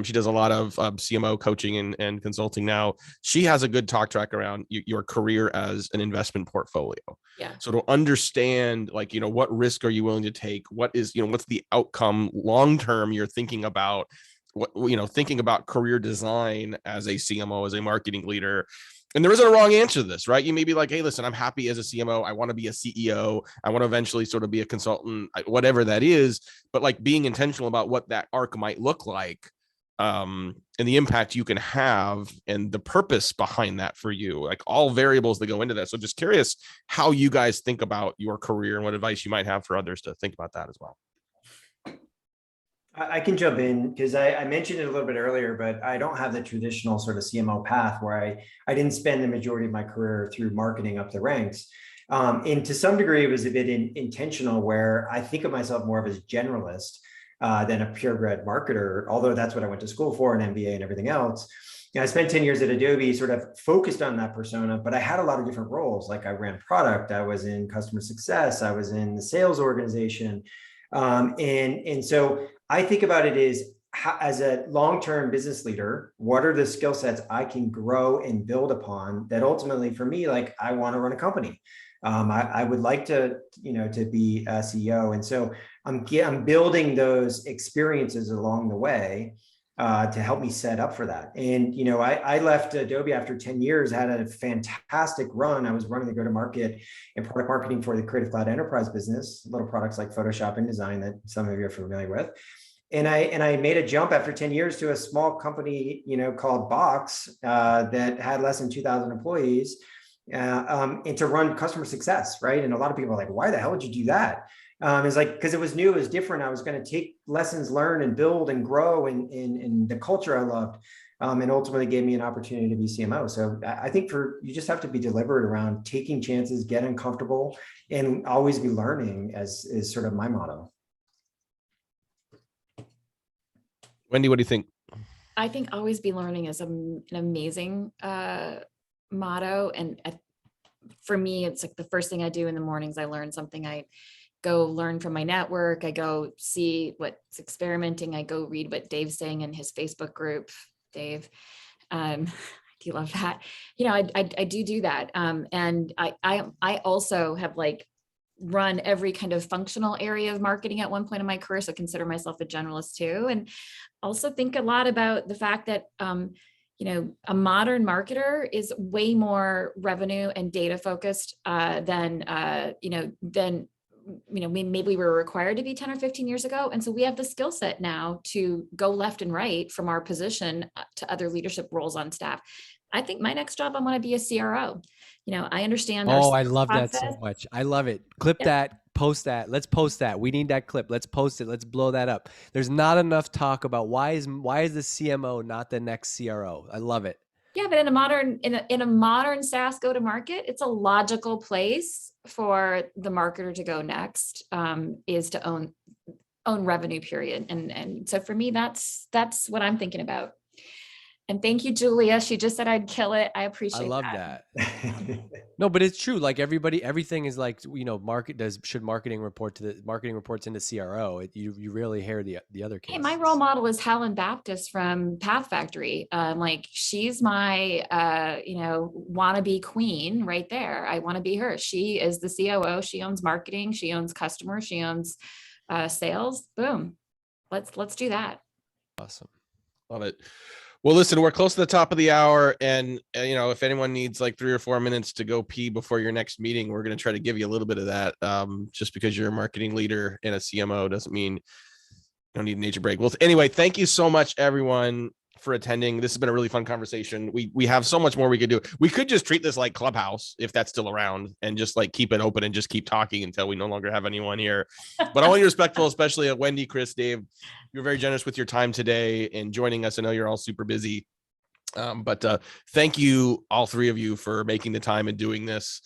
Speaker 1: She does a lot of CMO coaching and consulting now. She has a good talk track around your career as an investment portfolio.
Speaker 2: Yeah.
Speaker 1: So to understand, what risk are you willing to take? What is, what's the outcome long-term you're thinking about? Thinking about career design as a CMO, as a marketing leader. And there isn't a wrong answer to this, right? You may be like, hey, listen, I'm happy as a CMO. I want to be a CEO. I want to eventually sort of be a consultant, whatever that is. But being intentional about what that arc might look like, and the impact you can have and the purpose behind that for you, all variables that go into that. So just curious how you guys think about your career and what advice you might have for others to think about that as well.
Speaker 3: I can jump in because I mentioned it a little bit earlier, but I don't have the traditional sort of CMO path where I didn't spend the majority of my career through marketing up the ranks. And to some degree, it was a bit intentional where I think of myself more of as generalist than a purebred marketer, although that's what I went to school for, an MBA and everything else. I spent 10 years at Adobe, sort of focused on that persona, but I had a lot of different roles. Like I ran product, I was in customer success, I was in the sales organization. And so I think about it as a long-term business leader, what are the skill sets I can grow and build upon that ultimately for me, I want to run a company. I would like to be a CEO. And so I'm building those experiences along the way to help me set up for that. And, I left Adobe after 10 years, had a fantastic run. I was running the go-to-market and product marketing for the Creative Cloud Enterprise business, little products like Photoshop and Design that some of you are familiar with. And I made a jump after 10 years to a small company, called Box that had less than 2,000 employees and to run customer success, right? And a lot of people are like, why the hell would you do that? It's because it was new, it was different. I was going to take lessons learned and build and grow in the culture I loved, and ultimately gave me an opportunity to be CMO. So I think you just have to be deliberate around taking chances, get uncomfortable, and always be learning is sort of my motto.
Speaker 1: Wendy, what do you think?
Speaker 2: I think always be learning is an amazing motto. And for me, it's the first thing I do in the mornings. I learn something. I go learn from my network. I go see what's experimenting. I go read what Dave's saying in his Facebook group. Dave, Do you love that? I do that. And I also have like run every kind of functional area of marketing at one point in my career. So consider myself a generalist too. And also think a lot about the fact that, a modern marketer is way more revenue and data focused than maybe we were required to be 10 or 15 years ago. And so we have the skill set now to go left and right from our position to other leadership roles on staff. I think my next job, I want to be a CRO. I understand.
Speaker 4: Oh, I love that so much. I love it. Clip that, post that. Let's post that. We need that clip. Let's post it. Let's blow that up. There's not enough talk about why is the CMO not the next CRO? I love it.
Speaker 2: Yeah, but in a modern SaaS go to market, it's a logical place for the marketer to go next, is to own revenue, period. And so for me, that's what I'm thinking about. And thank you, Julia. She just said I'd kill it. I appreciate
Speaker 4: that. I love that. No, but it's true. Like everything is like, marketing reports into CRO. You rarely hear the other case.
Speaker 2: Hey, my role model is Helen Baptist from Path Factory. Like she's my, wannabe queen right there. I want to be her. She is the COO. She owns marketing. She owns customers. She owns sales. Boom. Let's do that.
Speaker 1: Awesome. Love it. Well, listen, we're close to the top of the hour, and if anyone needs like 3 or 4 minutes to go pee before your next meeting, we're going to try to give you a little bit of that. Just because you're a marketing leader and a CMO doesn't mean you don't need a nature break. Well, anyway, thank you so much, everyone, for attending. This has been a really fun conversation. We have so much more we could do. We could just treat this like Clubhouse, if that's still around, and just like keep it open and just keep talking until we no longer have anyone here. But I want to be respectful, especially at Wendy, Chris, Dave. You're very generous with your time today and joining us. I know you're all super busy. But thank you, all three of you, for making the time and doing this.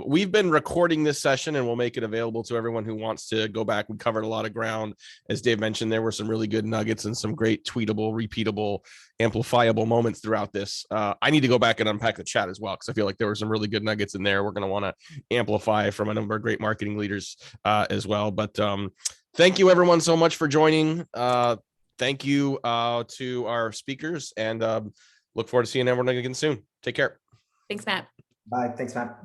Speaker 1: We've been recording this session and we'll make it available to everyone who wants to go back. We covered a lot of ground. As Dave mentioned, there were some really good nuggets and some great tweetable, repeatable, amplifiable moments throughout this. I need to go back and unpack the chat as well, because I feel like there were some really good nuggets in there. We're going to want to amplify from a number of great marketing leaders as well. But thank you, everyone, so much for joining. Thank you to our speakers, and look forward to seeing everyone again soon. Take care.
Speaker 2: Thanks, Matt.
Speaker 3: Bye. Thanks, Matt.